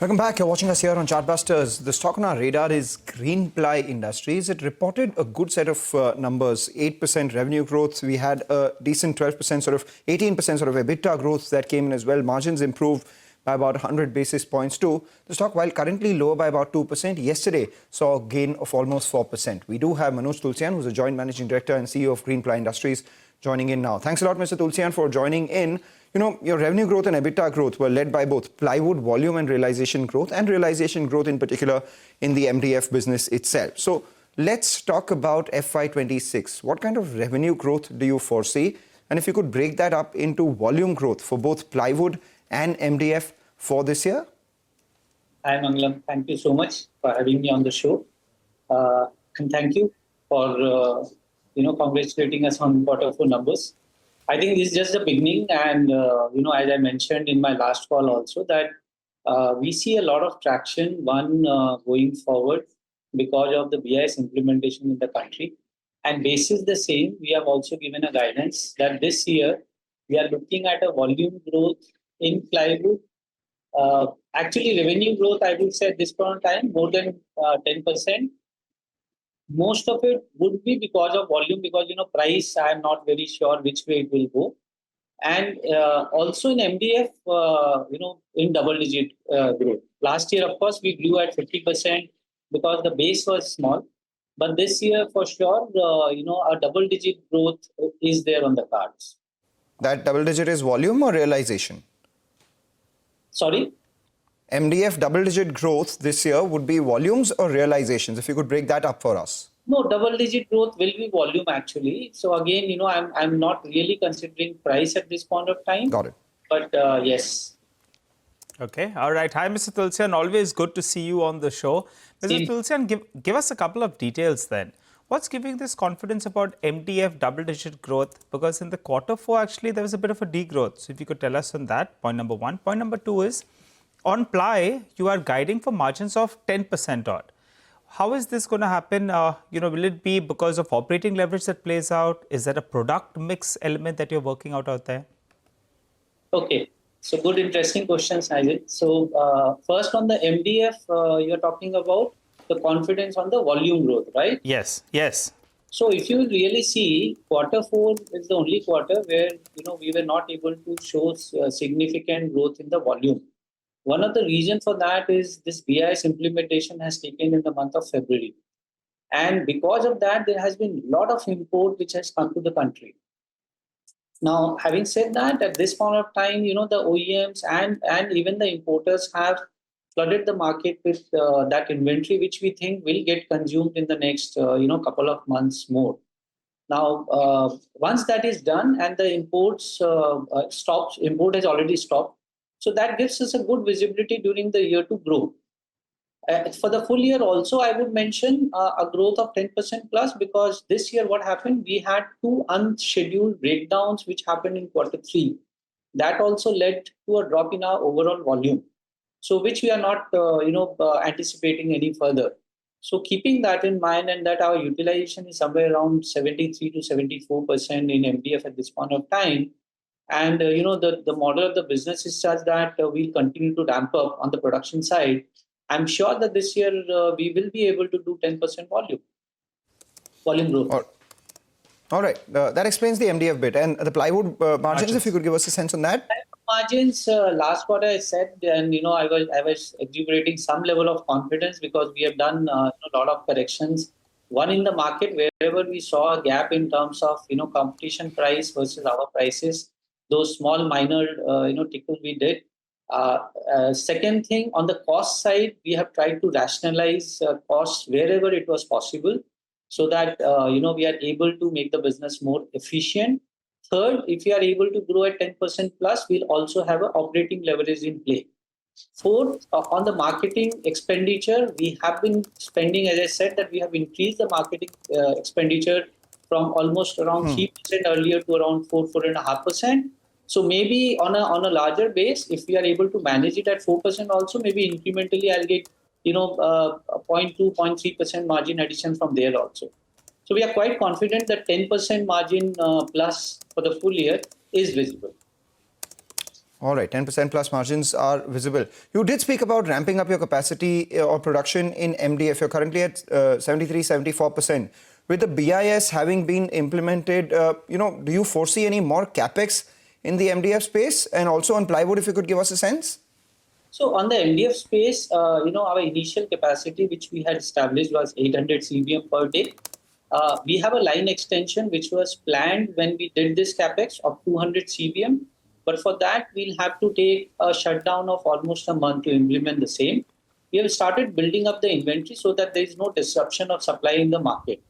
Welcome back. You're watching us here on Chartbusters. The stock on our radar is Greenply Industries. It reported a good set of numbers, 8% revenue growth. We had a decent 12% 18% EBITDA growth that came in as well. Margins improved by about 100 basis points too. The stock, while currently lower by about 2%, yesterday saw a gain of almost 4%. We do have Manoj Tulsian, who's a Joint Managing Director and CEO of Greenply Industries, joining in now. Thanks a lot, Mr. Tulsian, for joining in. You know, your revenue growth and EBITDA growth were led by both plywood volume and realization growth in particular in the MDF business itself. So let's talk about FY26. What kind of revenue growth do you foresee? And if you could break that up into volume growth for both plywood and MDF for this year? Hi, Mangalam. Thank you so much for having me on the show. And thank you for, congratulating us on Q4 numbers. I think this is just the beginning. And, as I mentioned in my last call also, that we see a lot of traction, going forward because of the BIS implementation in the country. And basis the same, we have also given a guidance that this year we are looking at a volume growth in plywood. Actually, revenue growth, I would say at this point in time, more than 10%. Most of it would be because of volume, because, price, I am not very sure which way it will go. And also in MDF, in double-digit growth. Last year, of course, we grew at 50% because the base was small. But this year, for sure, a double-digit growth is there on the cards. That double-digit is volume or realization? Sorry? MDF double-digit growth this year would be volumes or realizations? If you could break that up for us. No, double-digit growth will be volume actually. So again, I'm not really considering price at this point of time. Got it. But yes. Okay. All right. Hi, Mr. Tulsian. Always good to see you on the show. Mr. Tulsian, give us a couple of details then. What's giving this confidence about MDF double-digit growth? Because in the Q4, actually, there was a bit of a degrowth. So if you could tell us on that, point number one. Point number two is, on ply, you are guiding for margins of 10% odd. How is this going to happen? Will it be because of operating leverage that plays out? Is that a product mix element that you're working out there? Okay. So good, interesting questions, Isaac. So first on the MDF, you're talking about the confidence on the volume growth, right? Yes. Yes. So if you really see, Q4 is the only quarter where, we were not able to show significant growth in the volume. One of the reasons for that is this BIS implementation has taken in the month of February. And because of that, there has been a lot of import which has come to the country. Now, having said that, at this point of time, the OEMs and even the importers have flooded the market with that inventory, which we think will get consumed in the next, couple of months more. Now, once that is done and the import has already stopped. So that gives us a good visibility during the year to grow. For the full year also, I would mention a growth of 10% plus, because this year what happened, we had 2 unscheduled breakdowns which happened in Q3. That also led to a drop in our overall volume. So which we are not, anticipating any further. So keeping that in mind, and that our utilization is somewhere around 73 to 74% in MDF at this point of time. And, the model of the business is such that we'll continue to ramp up on the production side. I'm sure that this year we will be able to do 10% volume growth. All right. That explains the MDF bit. And the plywood margins, if you could give us a sense on that. Margins, last quarter I said, and, I was exuberating some level of confidence because we have done a lot of corrections. One, in the market, wherever we saw a gap in terms of, competition price versus our prices, those small minor, tickles we did. Second thing, on the cost side, we have tried to rationalize costs wherever it was possible, so that, we are able to make the business more efficient. Third, if we are able to grow at 10% plus, we'll also have an operating leverage in play. Fourth, on the marketing expenditure, we have been spending, as I said, that we have increased the marketing expenditure from almost around 3% earlier to around 4.5%. So maybe on a larger base, if we are able to manage it at 4% also, maybe incrementally I'll get, 0.2, 0.3% margin addition from there also. So we are quite confident that 10% margin plus for the full year is visible. All right, 10% plus margins are visible. You did speak about ramping up your capacity or production in MDF. You're currently at 73, 74%. With the BIS having been implemented, do you foresee any more capex in the MDF space? And also on plywood, if you could give us a sense? So on the MDF space, our initial capacity, which we had established, was 800 CBM per day. We have a line extension which was planned when we did this capex of 200 CBM. But for that, we'll have to take a shutdown of almost a month to implement the same. We have started building up the inventory so that there is no disruption of supply in the market.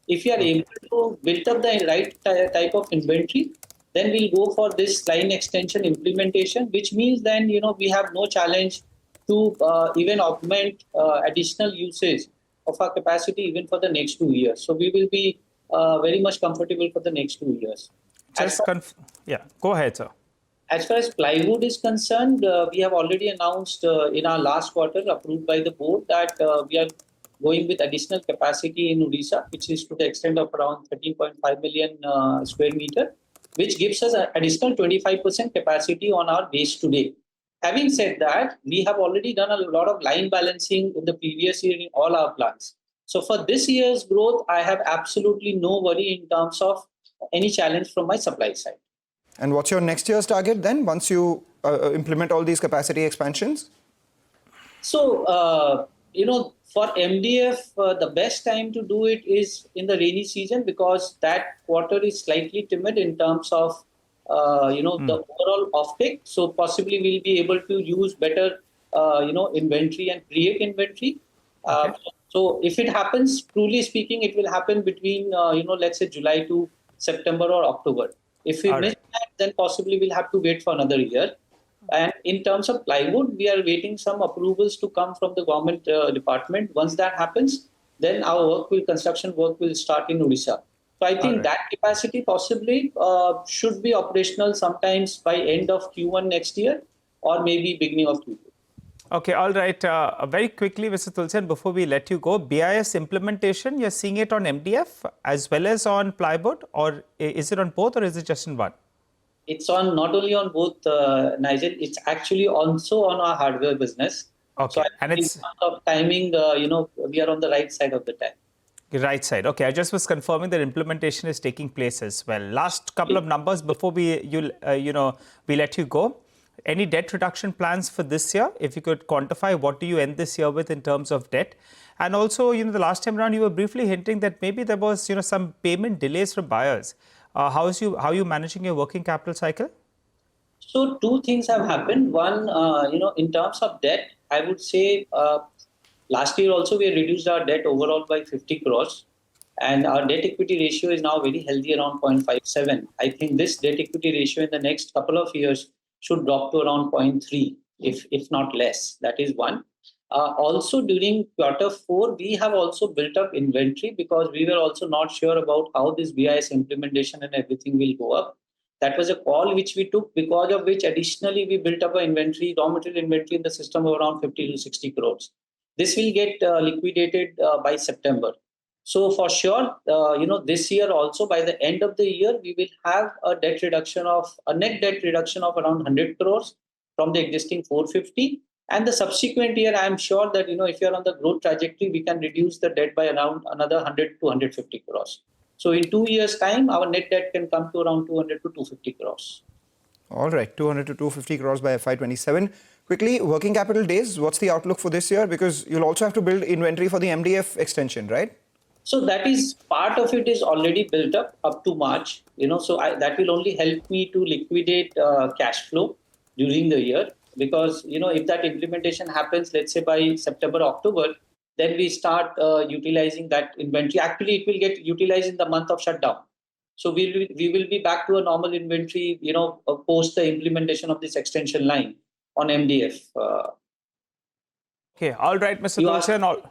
If you are able to build up the right type of inventory, then we'll go for this line extension implementation, which means then, we have no challenge to even augment additional usage of our capacity even for the next 2 years. So we will be very much comfortable for the next 2 years. Go ahead, sir. As far as plywood is concerned, we have already announced in our last quarter, approved by the board, that we are going with additional capacity in Odisha, which is to the extent of around 13.5 million square meter, which gives us an additional 25% capacity on our base today. Having said that, we have already done a lot of line balancing in the previous year in all our plants. So for this year's growth, I have absolutely no worry in terms of any challenge from my supply side. And what's your next year's target then, once you implement all these capacity expansions? So, for MDF, the best time to do it is in the rainy season, because that quarter is slightly timid in terms of, the overall offtake. So possibly we'll be able to use better, inventory and create inventory. Okay. So if it happens, truly speaking, it will happen between, let's say July to September or October. If we miss that, then possibly we'll have to wait for another year. And in terms of plywood, we are waiting some approvals to come from the government department. Once that happens, then our construction work will start in Odisha. So I think that capacity possibly should be operational sometimes by end of Q1 next year, or maybe beginning of Q2. Okay, all right. Very quickly, Mr. Tulsian, before we let you go, BIS implementation, you're seeing it on MDF as well as on plywood, or is it on both, or is it just in one? It's on not only on both, Nigel, it's actually also on our hardware business. Okay, so and it's in terms of timing, we are on the right side of the time. The right side. Okay, I just was confirming that implementation is taking place as well. Last couple of numbers before we let you go. Any debt reduction plans for this year? If you could quantify, what do you end this year with in terms of debt? And also, the last time around, you were briefly hinting that maybe there was, some payment delays from buyers. How are you managing your working capital cycle? So two things have happened. One, in terms of debt, I would say last year also we reduced our debt overall by 50 crores. And our debt equity ratio is now very healthy, around 0.57. I think this debt equity ratio in the next couple of years should drop to around 0.3, if not less. That is one. Also, during Q4, we have also built up inventory because we were also not sure about how this BIS implementation and everything will go up. That was a call which we took, because of which additionally we built up an inventory, raw material inventory in the system of around 50 to 60 crores. This will get liquidated by September. So for sure, this year also, by the end of the year, we will have a net debt reduction of around 100 crores from the existing 450. And the subsequent year, I am sure that, if you're on the growth trajectory, we can reduce the debt by around another 100 to 150 crores. So in 2 years' time, our net debt can come to around 200 to 250 crores. All right, 200 to 250 crores by FY27. Quickly, working capital days, what's the outlook for this year? Because you'll also have to build inventory for the MDF extension, right? So that is, part of it is already built up to March. So that will only help me to liquidate cash flow during the year. Because, if that implementation happens, let's say by September, October, then we start utilizing that inventory. Actually, it will get utilized in the month of shutdown. So we will be back to a normal inventory, post the implementation of this extension line on MDF. Okay, all right, Mr. Tulsian.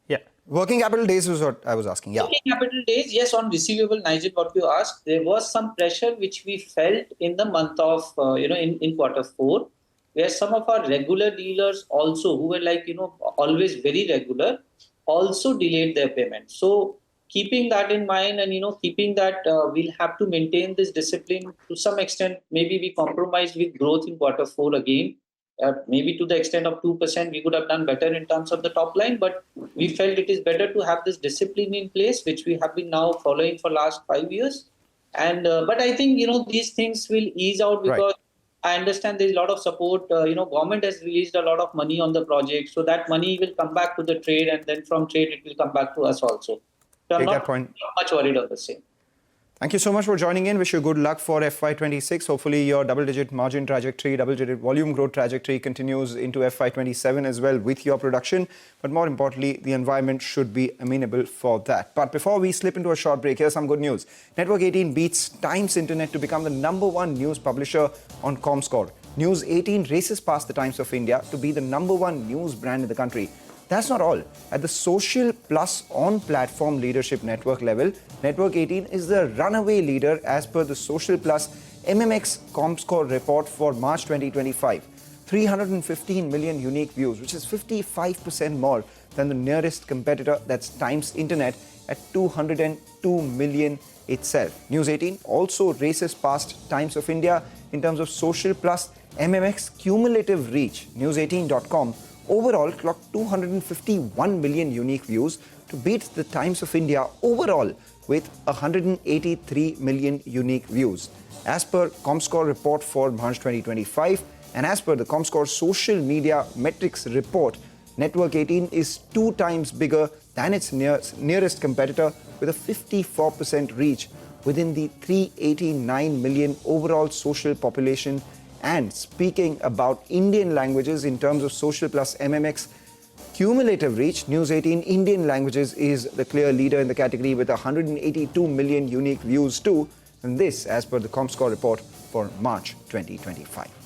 Yeah. Working capital days was what I was asking. Yeah. Working capital days, yes, on receivable, Nigel, what you asked, there was some pressure which we felt in the month of, in Q4, where some of our regular dealers also, who were always very regular, also delayed their payment. So keeping that in mind and, keeping that we'll have to maintain this discipline to some extent, maybe we compromised with growth in Q4 again. Maybe to the extent of 2%, we could have done better in terms of the top line, but we felt it is better to have this discipline in place, which we have been now following for last 5 years. And but I think these things will ease out because I understand there's a lot of support. Government has released a lot of money on the project, so that money will come back to the trade, and then from trade it will come back to us also. So I'm not much worried on the same. Thank you so much for joining in. Wish you good luck for FY26. Hopefully your double-digit margin trajectory, double-digit volume growth trajectory continues into FY27 as well with your production. But more importantly, the environment should be amenable for that. But before we slip into a short break, here's some good news. Network 18 beats Times Internet to become the #1 news publisher on ComScore. News 18 races past the Times of India to be the #1 news brand in the country. That's not all. At the social plus on-platform leadership network level, Network 18 is the runaway leader as per the social plus MMX ComScore report for March 2025. 315 million unique views, which is 55% more than the nearest competitor, that's Times Internet, at 202 million itself. News 18 also races past Times of India in terms of social plus MMX cumulative reach. News18.com overall clocked 251 million unique views to beat the Times of India overall with 183 million unique views. As per ComScore report for March 2025 and as per the ComScore social media metrics report, Network 18 is 2 times bigger than its nearest competitor with a 54% reach within the 389 million overall social population. And speaking about Indian languages in terms of social plus MMX cumulative reach, News 18 Indian languages is the clear leader in the category with 182 million unique views too. And this as per the ComScore report for March 2025.